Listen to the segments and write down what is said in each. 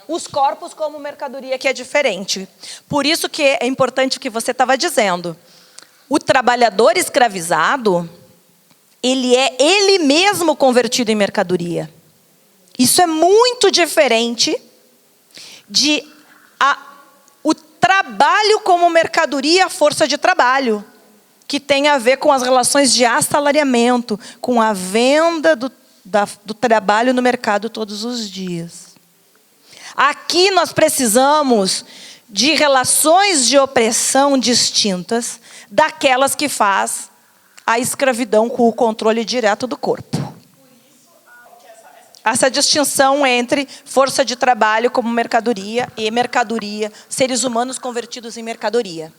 os corpos como mercadoria, que é diferente. Por isso que é importante o que você estava dizendo. O trabalhador escravizado, ele é ele mesmo convertido em mercadoria. Isso é muito diferente de o trabalho como mercadoria, força de trabalho, que tem a ver com as relações de assalariamento, com a venda do trabalho no mercado todos os dias. Aqui nós precisamos de relações de opressão distintas daquelas que faz a escravidão com o controle direto do corpo. Essa distinção entre força de trabalho como mercadoria e mercadoria, seres humanos convertidos em mercadoria,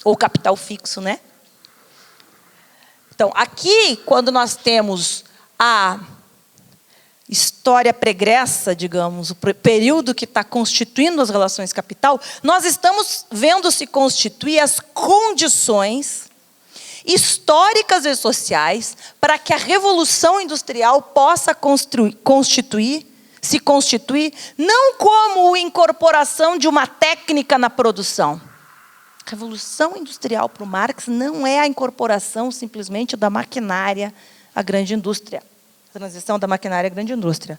ou capital fixo, né? Então, aqui, quando nós temos a história pregressa, digamos, o período que está constituindo as relações capital, nós estamos vendo se constituir as condições históricas e sociais para que a Revolução Industrial possa se constituir não como incorporação de uma técnica na produção. A Revolução Industrial para o Marx não é a incorporação simplesmente da maquinária à grande indústria. Transição da maquinária à grande indústria.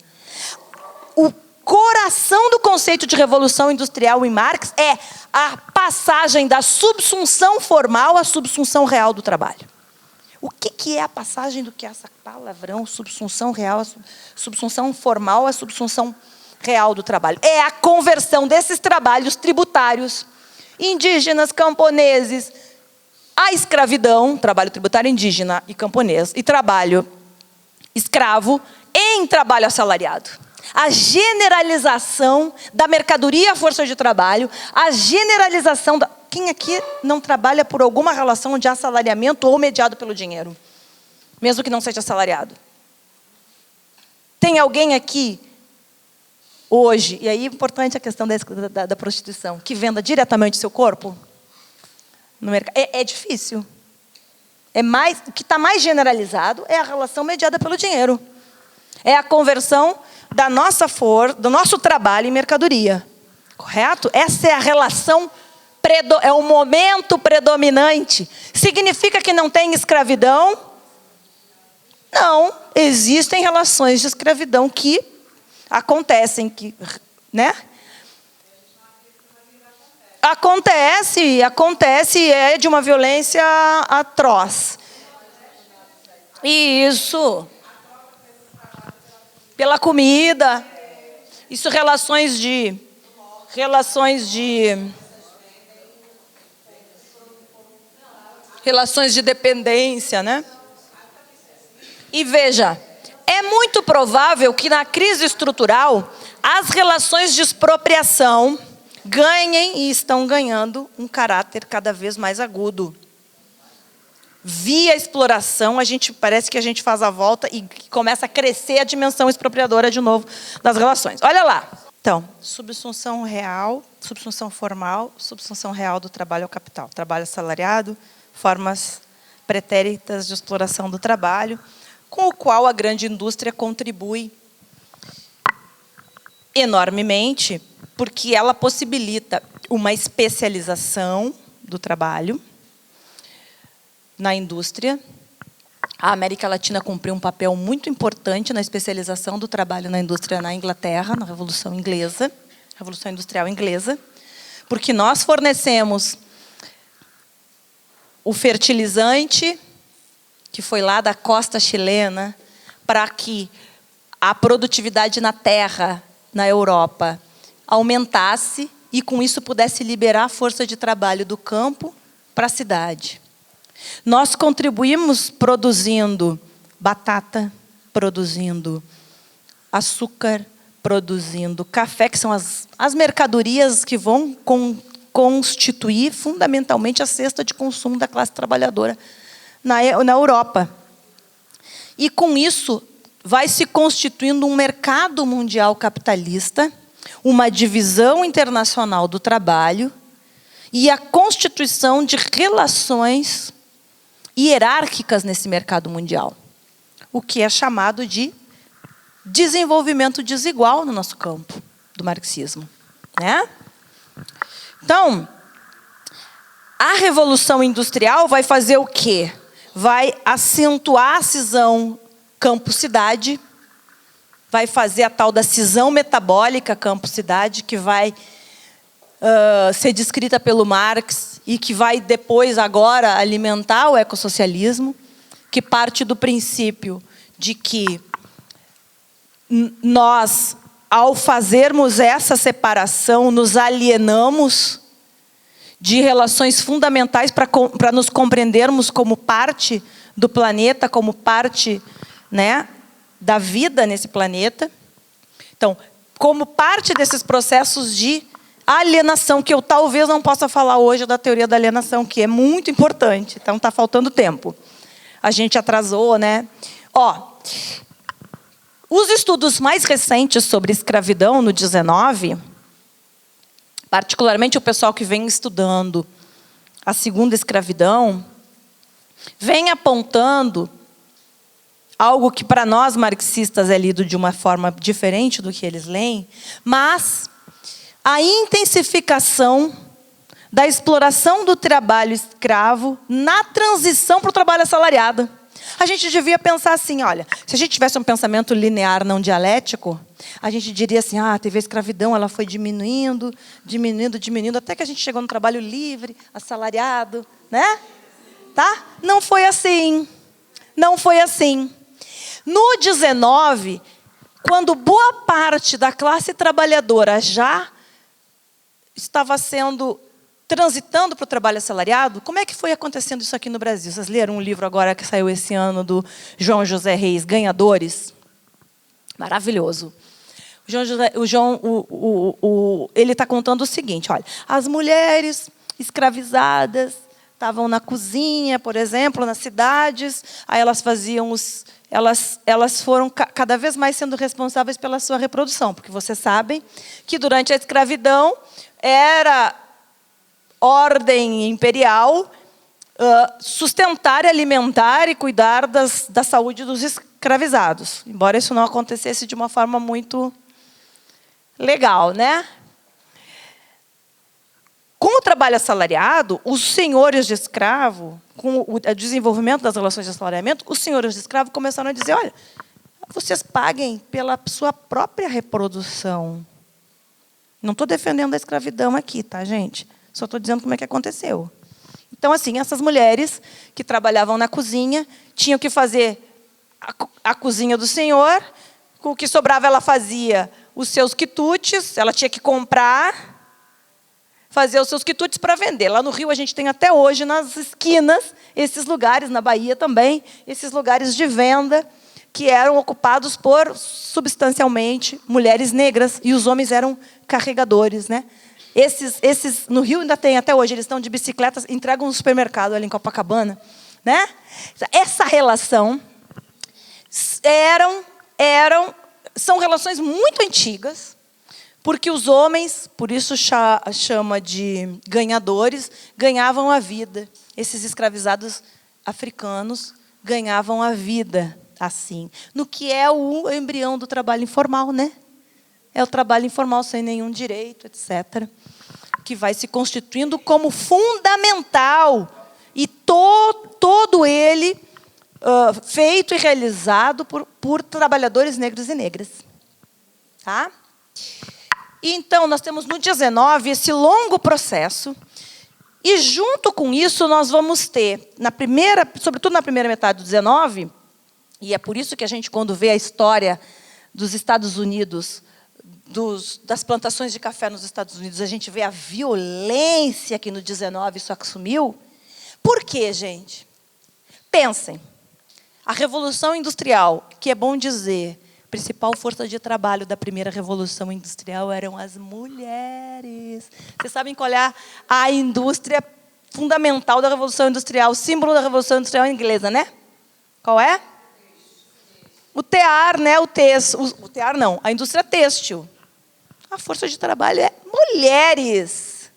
O coração do conceito de revolução industrial em Marx é a passagem da subsunção formal à subsunção real do trabalho. O que é a passagem do que é essa palavrão, subsunção real, subsunção formal à subsunção real do trabalho? É a conversão desses trabalhos tributários, indígenas, camponeses, à escravidão, trabalho tributário indígena e camponês, e trabalho escravo em trabalho assalariado. A generalização da mercadoria à força de trabalho, a generalização da... Quem aqui não trabalha por alguma relação de assalariamento ou mediado pelo dinheiro? Mesmo que não seja assalariado. Tem alguém aqui, hoje, e aí é importante a questão da prostituição, que venda diretamente seu corpo? No mercado? É difícil. O que está mais generalizado é a relação mediada pelo dinheiro. É a conversão do nosso trabalho em mercadoria. Correto? Essa é a relação, é o momento predominante. Significa que não tem escravidão? Não. Existem relações de escravidão que acontecem, né? Acontece, é de uma violência atroz. Isso. Pela comida. Isso, relações de dependência, né? E veja, é muito provável que na crise estrutural as relações de expropriação ganhem e estão ganhando um caráter cada vez mais agudo. Via exploração, parece que a gente faz a volta e começa a crescer a dimensão expropriadora de novo das relações. Olha lá. Então, subsunção real, subsunção formal, subsunção real do trabalho ao capital. Trabalho assalariado, formas pretéritas de exploração do trabalho, com o qual a grande indústria contribui enormemente, porque ela possibilita uma especialização do trabalho na indústria. A América Latina cumpriu um papel muito importante na especialização do trabalho na indústria na Inglaterra, na Revolução Inglesa, Revolução Industrial Inglesa, porque nós fornecemos o fertilizante, que foi lá da costa chilena, para que a produtividade na terra, na Europa, aumentasse e, com isso, pudesse liberar a força de trabalho do campo para a cidade. Nós contribuímos produzindo batata, produzindo açúcar, produzindo café, que são as mercadorias que vão constituir fundamentalmente a cesta de consumo da classe trabalhadora na Europa. E, com isso, vai se constituindo um mercado mundial capitalista, uma divisão internacional do trabalho e a constituição de relações hierárquicas nesse mercado mundial, o que é chamado de desenvolvimento desigual no nosso campo. do marxismo, né? Então, a Revolução Industrial vai fazer o quê? Vai acentuar a cisão campo-cidade, vai fazer a tal da cisão metabólica campo-cidade, que vai ser descrita pelo Marx e que vai depois, agora, alimentar o ecossocialismo, que parte do princípio de que nós, ao fazermos essa separação, nos alienamos de relações fundamentais para nos compreendermos como parte do planeta, como parte, né, da vida nesse planeta. Então, como parte desses processos de alienação, que eu talvez não possa falar hoje da teoria da alienação, que é muito importante, então está faltando tempo. A gente atrasou, né? Os estudos mais recentes sobre escravidão no 19, particularmente o pessoal que vem estudando a segunda escravidão, vem apontando algo que para nós marxistas é lido de uma forma diferente do que eles leem, mas a intensificação da exploração do trabalho escravo na transição para o trabalho assalariado. A gente devia pensar assim, olha, se a gente tivesse um pensamento linear não dialético, a gente diria assim, teve a escravidão, ela foi diminuindo, até que a gente chegou no trabalho livre, assalariado, né? Tá? Não foi assim. Não foi assim. No 19, quando boa parte da classe trabalhadora já estava transitando para o trabalho assalariado, como é que foi acontecendo isso aqui no Brasil? Vocês leram um livro agora que saiu esse ano do João José Reis, Ganhadores? Maravilhoso. Ele está contando o seguinte, olha, as mulheres escravizadas estavam na cozinha, por exemplo, nas cidades, aí elas faziam elas foram cada vez mais sendo responsáveis pela sua reprodução, porque vocês sabem que durante a escravidão era ordem imperial sustentar, alimentar e cuidar da saúde dos escravizados, embora isso não acontecesse de uma forma muito legal, né? Com o trabalho assalariado, os senhores de escravo, com o desenvolvimento das relações de assalariamento, os senhores de escravo começaram a dizer, olha, vocês paguem pela sua própria reprodução. Não estou defendendo a escravidão aqui, tá, gente? Só estou dizendo como é que aconteceu. Então, assim, essas mulheres que trabalhavam na cozinha tinham que fazer a cozinha do senhor, com o que sobrava ela fazia os seus quitutes, ela tinha que comprar, fazer os seus quitutes para vender. Lá no Rio a gente tem até hoje nas esquinas esses lugares, na Bahia também, esses lugares de venda que eram ocupados por, substancialmente, mulheres negras, e os homens eram carregadores, né? Esses no Rio ainda tem até hoje, eles estão de bicicletas, entregam no supermercado ali em Copacabana, né? Essa relação são relações muito antigas, porque os homens, por isso chama de ganhadores, ganhavam a vida. Esses escravizados africanos ganhavam a vida assim, no que é o embrião do trabalho informal, né? É o trabalho informal sem nenhum direito, etc., que vai se constituindo como fundamental, e todo ele feito e realizado por trabalhadores negros e negras. Tá? Então, nós temos no 19 esse longo processo, e junto com isso nós vamos ter, sobretudo na primeira metade do 19, e é por isso que a gente, quando vê a história dos Estados Unidos, das plantações de café nos Estados Unidos, a gente vê a violência que no 19 isso assumiu. Por quê, gente? Pensem, a Revolução Industrial, que é bom dizer, a principal força de trabalho da primeira Revolução Industrial eram as mulheres. Vocês sabem qual é a indústria fundamental da Revolução Industrial, o símbolo da Revolução Industrial inglesa, né? Qual é? O tear, né? O tear não, a indústria têxtil. A força de trabalho é mulheres.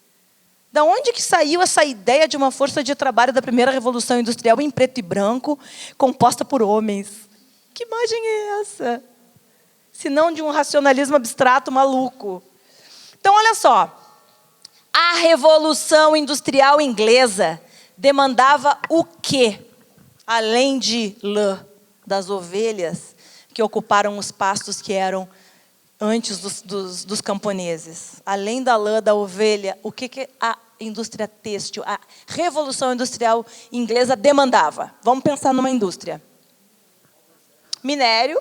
Da onde que saiu essa ideia de uma força de trabalho da primeira Revolução Industrial em preto e branco, composta por homens? Que imagem é essa? Se não de um racionalismo abstrato maluco. Então, olha só. A Revolução Industrial Inglesa demandava o quê? Além de lã das ovelhas que ocuparam os pastos que eram antes dos camponeses. Além da lã da ovelha, o que a indústria têxtil, a Revolução Industrial Inglesa demandava? Vamos pensar numa indústria. Minério,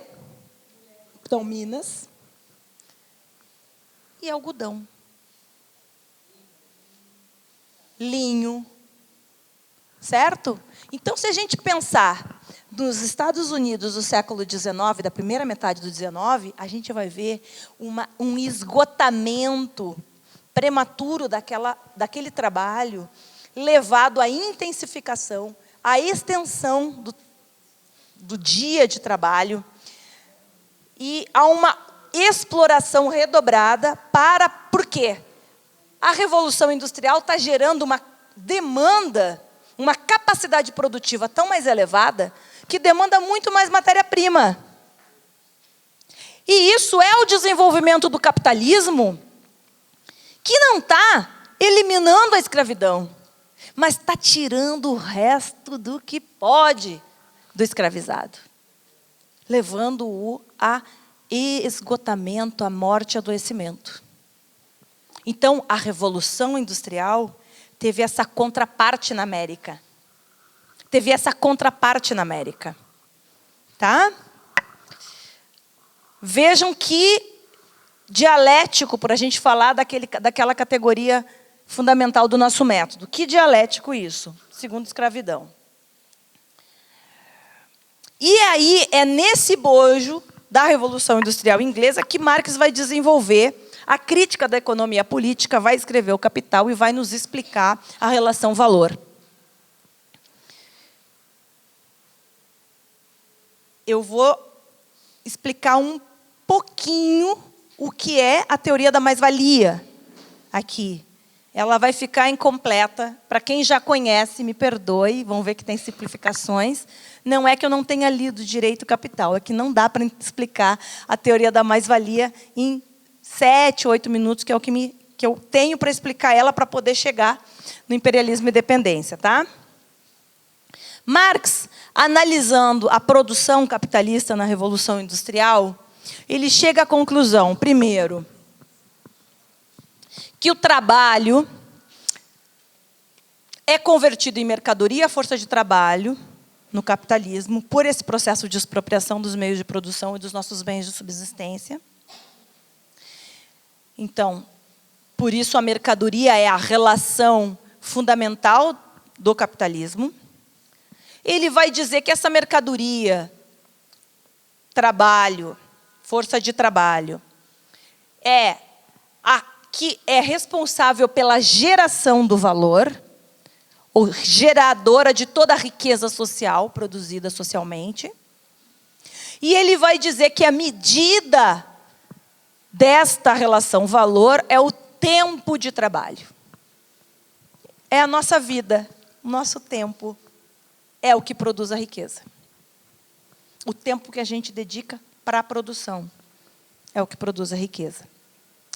então minas, e algodão. Linho, certo? Então, se a gente pensar nos Estados Unidos do século XIX, da primeira metade do XIX, a gente vai ver um esgotamento prematuro daquele trabalho, levado à intensificação, à extensão do dia de trabalho e a uma exploração redobrada por quê? A Revolução Industrial está gerando uma demanda, uma capacidade produtiva tão mais elevada, que demanda muito mais matéria-prima. E isso é o desenvolvimento do capitalismo, que não está eliminando a escravidão, mas está tirando o resto do que pode do escravizado, levando-o a esgotamento, a morte e adoecimento. Então, a Revolução Industrial teve essa contraparte na América. Tá? Vejam que dialético, por a gente falar daquela categoria fundamental do nosso método. Que dialético isso? Segundo escravidão. E aí, é nesse bojo da Revolução Industrial Inglesa que Marx vai desenvolver a crítica da economia política, vai escrever o Capital e vai nos explicar a relação valor. Eu vou explicar um pouquinho o que é a teoria da mais-valia aqui. Ela vai ficar incompleta. Para quem já conhece, me perdoe, vão ver que tem simplificações. Não é que eu não tenha lido direito o Capital, é que não dá para explicar a teoria da mais-valia em 7, 8 minutos, que é o que eu tenho para explicar ela para poder chegar no imperialismo e dependência. Tá? Marx, analisando a produção capitalista na Revolução Industrial, ele chega à conclusão, primeiro, que o trabalho é convertido em mercadoria, força de trabalho, no capitalismo, por esse processo de expropriação dos meios de produção e dos nossos bens de subsistência. Então, por isso a mercadoria é a relação fundamental do capitalismo. Ele vai dizer que essa mercadoria, trabalho, força de trabalho, é a que é responsável pela geração do valor, ou geradora de toda a riqueza social produzida socialmente. E ele vai dizer que a medida desta relação valor é o tempo de trabalho. É a nossa vida, o nosso tempo é o que produz a riqueza. O tempo que a gente dedica para a produção é o que produz a riqueza.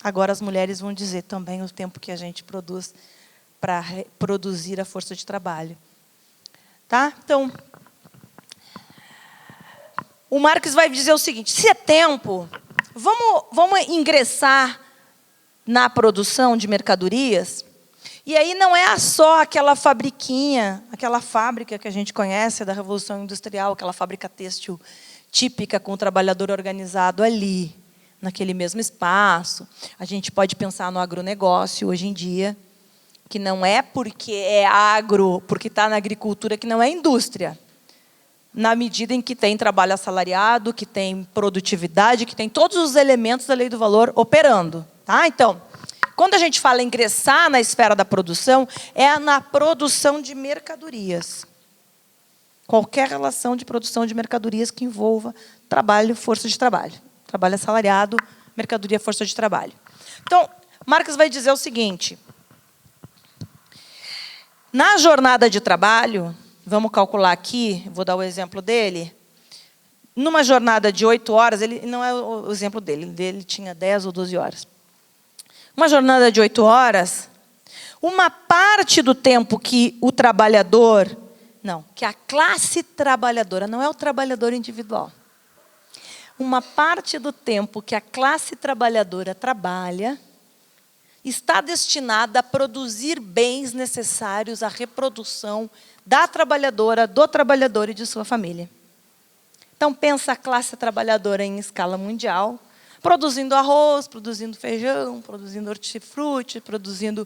Agora as mulheres vão dizer também o tempo que a gente produz para produzir a força de trabalho. Tá? Então, o Marx vai dizer o seguinte, se é tempo, vamos ingressar na produção de mercadorias, e aí não é só aquela fabriquinha, aquela fábrica que a gente conhece da Revolução Industrial, aquela fábrica têxtil típica com o trabalhador organizado ali, naquele mesmo espaço. A gente pode pensar no agronegócio hoje em dia, que não é porque é agro, porque está na agricultura, que não é indústria. Na medida em que tem trabalho assalariado, que tem produtividade, que tem todos os elementos da lei do valor operando. Tá? Então, quando a gente fala em ingressar na esfera da produção, é na produção de mercadorias. Qualquer relação de produção de mercadorias que envolva trabalho, força de trabalho. Trabalho assalariado, mercadoria, força de trabalho. Então, Marx vai dizer o seguinte, na jornada de trabalho, vamos calcular aqui, vou dar o exemplo dele, numa jornada de 8 horas, ele não é o exemplo dele tinha 10 ou 12 horas. uma jornada de 8 horas, uma parte do tempo que o trabalhador, que a classe trabalhadora, não é o trabalhador individual. Uma parte do tempo que a classe trabalhadora trabalha está destinada a produzir bens necessários à reprodução da trabalhadora, do trabalhador e de sua família. Então, pensa a classe trabalhadora em escala mundial, produzindo arroz, produzindo feijão, produzindo hortifruti, produzindo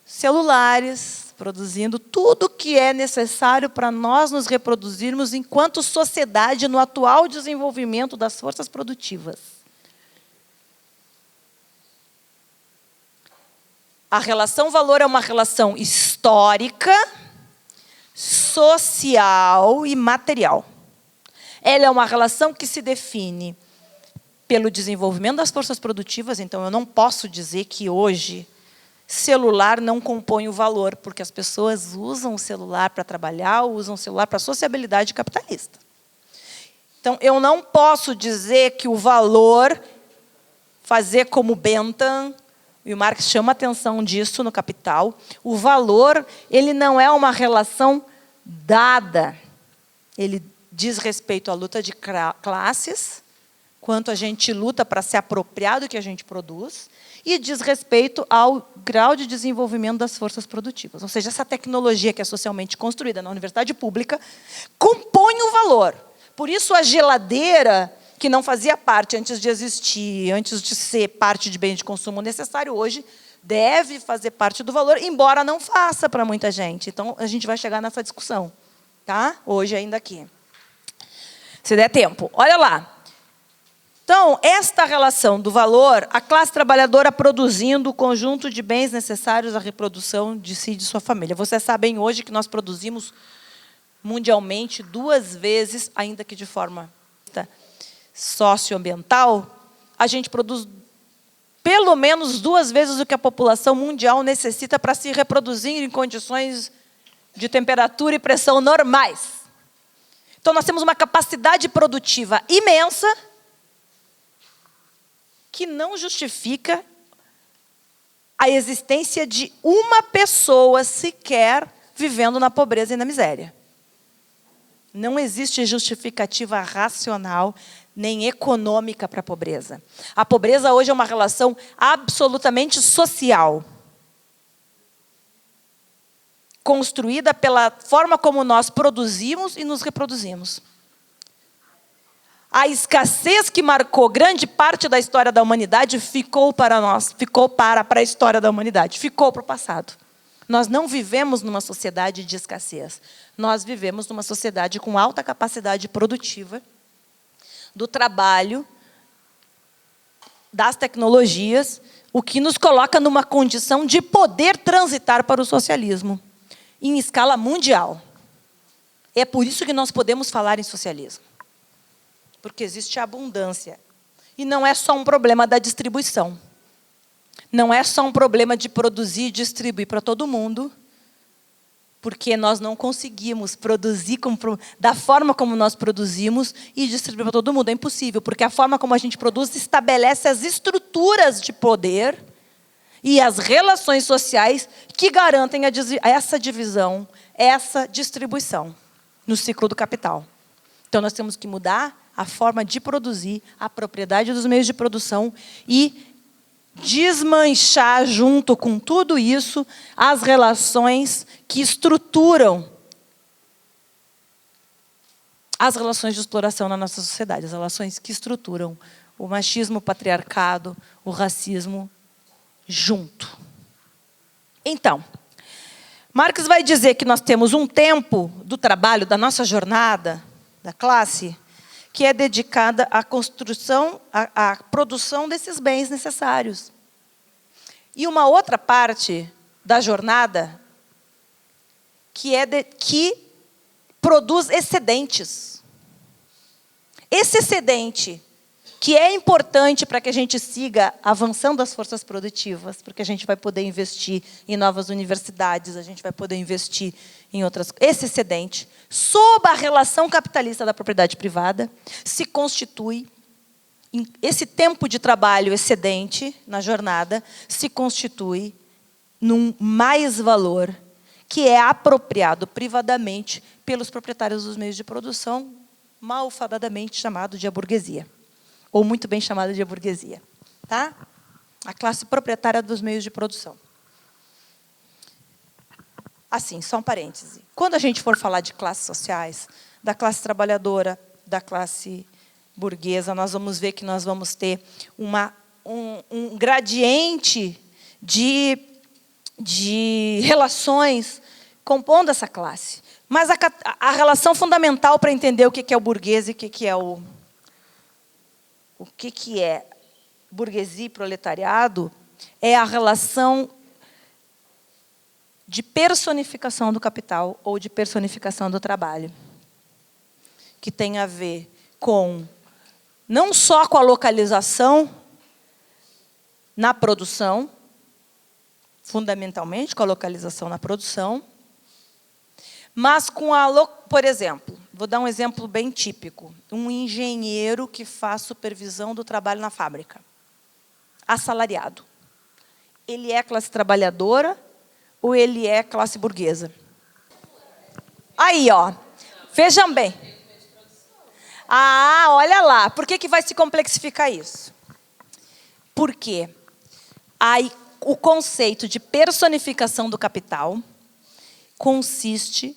celulares, produzindo tudo que é necessário para nós nos reproduzirmos enquanto sociedade no atual desenvolvimento das forças produtivas. A relação valor é uma relação histórica, social e material. Ela é uma relação que se define pelo desenvolvimento das forças produtivas, então eu não posso dizer que hoje celular não compõe o valor, porque as pessoas usam o celular para trabalhar, usam o celular para a sociabilidade capitalista. Então, eu não posso dizer que o valor, fazer como Bentham, e o Marx chama a atenção disso no Capital, o valor, ele não é uma relação dada. Ele diz respeito à luta de classes, quanto a gente luta para se apropriar do que a gente produz, e diz respeito ao grau de desenvolvimento das forças produtivas. Ou seja, essa tecnologia que é socialmente construída na universidade pública compõe o valor. Por isso, a geladeira, que não fazia parte antes de existir, antes de ser parte de bem de consumo necessário, hoje deve fazer parte do valor, embora não faça para muita gente. Então, a gente vai chegar nessa discussão, tá? Hoje ainda aqui. Se der tempo. Olha lá. Então, esta relação do valor, a classe trabalhadora produzindo o conjunto de bens necessários à reprodução de si e de sua família. Vocês sabem hoje que nós produzimos mundialmente 2 vezes, ainda que de forma socioambiental, a gente produz pelo menos 2 vezes o que a população mundial necessita para se reproduzir em condições de temperatura e pressão normais. Então, nós temos uma capacidade produtiva imensa que não justifica a existência de uma pessoa sequer vivendo na pobreza e na miséria. Não existe justificativa racional nem econômica para a pobreza. A pobreza hoje é uma relação absolutamente social, construída pela forma como nós produzimos e nos reproduzimos. A escassez que marcou grande parte da história da humanidade ficou para nós, ficou para a história da humanidade, ficou para o passado. Nós não vivemos numa sociedade de escassez. Nós vivemos numa sociedade com alta capacidade produtiva, do trabalho, das tecnologias, o que nos coloca numa condição de poder transitar para o socialismo, em escala mundial. É por isso que nós podemos falar em socialismo. Porque existe abundância. E não é só um problema da distribuição. Não é só um problema de produzir e distribuir para todo mundo, porque nós não conseguimos produzir da forma como nós produzimos e distribuir para todo mundo. É impossível, porque a forma como a gente produz estabelece as estruturas de poder e as relações sociais que garantem essa divisão, essa distribuição no ciclo do capital. Então, nós temos que mudar a forma de produzir, a propriedade dos meios de produção e desmanchar, junto com tudo isso, as relações que estruturam as relações de exploração na nossa sociedade, as relações que estruturam o machismo, o patriarcado, o racismo, junto. Então, Marx vai dizer que nós temos um tempo do trabalho, da nossa jornada, da classe, que é dedicada à construção, à produção desses bens necessários. E uma outra parte da jornada que produz excedentes. Esse excedente, que é importante para que a gente siga avançando as forças produtivas, porque a gente vai poder investir em novas universidades, a gente vai poder investir em outras... Esse excedente, sob a relação capitalista da propriedade privada, se constitui esse tempo de trabalho excedente na jornada se constitui num mais-valor que é apropriado privadamente pelos proprietários dos meios de produção, malfadadamente chamado de burguesia, ou muito bem chamado de burguesia, tá? A classe proprietária dos meios de produção. Assim, só um parêntese. Quando a gente for falar de classes sociais, da classe trabalhadora, da classe burguesa, nós vamos ver que nós vamos ter um gradiente de relações compondo essa classe. Mas a relação fundamental para entender o que é o burguês e o que é burguesia e proletariado é a relação de personificação do capital ou de personificação do trabalho, que tem a ver com não só com a localização na produção, fundamentalmente com a localização na produção, mas com por exemplo, vou dar um exemplo bem típico, um engenheiro que faz supervisão do trabalho na fábrica, assalariado. Ele é classe trabalhadora ou ele é classe burguesa? Aí, ó, vejam bem. Ah, olha lá, por que vai se complexificar isso? Porque aí o conceito de personificação do capital consiste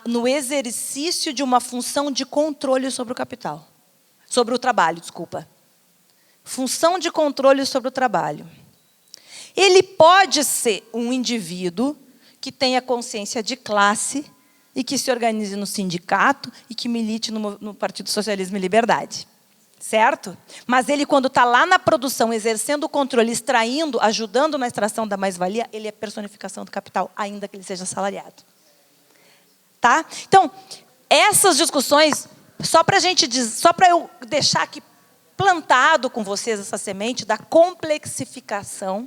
no exercício de uma função de controle sobre o capital. Sobre o trabalho, desculpa. Função de controle sobre o trabalho. Ele pode ser um indivíduo que tenha consciência de classe e que se organize no sindicato e que milite no Partido Socialismo e Liberdade. Certo? Mas ele, quando está lá na produção, exercendo o controle, extraindo, ajudando na extração da mais-valia, ele é personificação do capital, ainda que ele seja assalariado. Tá? Então, essas discussões, só para eu deixar aqui plantado com vocês essa semente da complexificação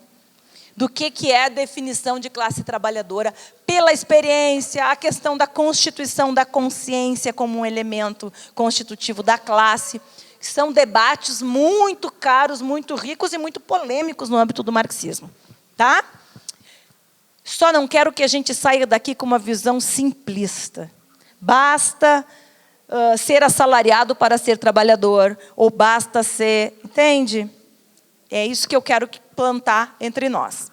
do que é a definição de classe trabalhadora pela experiência, a questão da constituição da consciência como um elemento constitutivo da classe. São debates muito caros, muito ricos e muito polêmicos no âmbito do marxismo. Tá? Só não quero que a gente saia daqui com uma visão simplista. Basta ser assalariado para ser trabalhador, ou basta ser... Entende? É isso que eu quero plantar entre nós.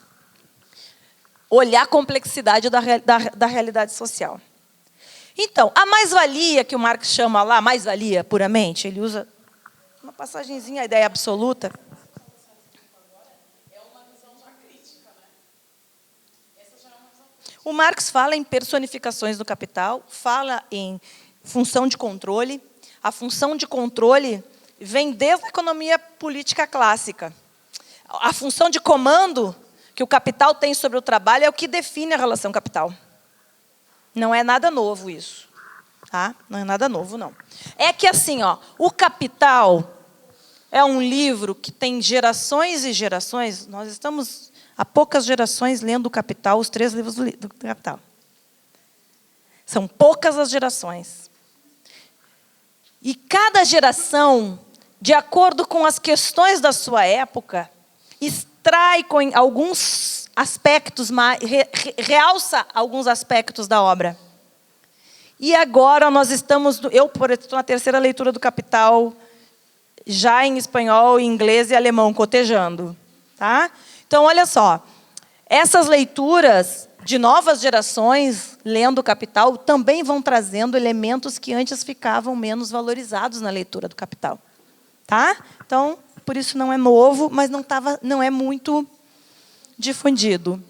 Olhar a complexidade da realidade social. Então, a mais-valia que o Marx chama lá, mais-valia puramente, ele usa uma passagenzinha, a ideia absoluta. O Marx fala em personificações do capital, fala em função de controle. A função de controle vem desde a economia política clássica. A função de comando que o capital tem sobre o trabalho é o que define a relação capital. Não é nada novo isso. Tá? Não é nada novo, não. É que assim, ó, o Capital é um livro que tem gerações e gerações. Nós estamos há poucas gerações lendo o Capital, os 3 livros do Capital. São poucas as gerações. E cada geração, de acordo com as questões da sua época, extrai com alguns aspectos, realça alguns aspectos da obra. E agora nós estamos... Eu estou na 3ª leitura do Capital, já em espanhol, inglês e alemão, cotejando. Tá? Então, olha só, essas leituras de novas gerações, lendo o Capital, também vão trazendo elementos que antes ficavam menos valorizados na leitura do Capital. Tá? Então, por isso não é novo, mas não é muito difundido.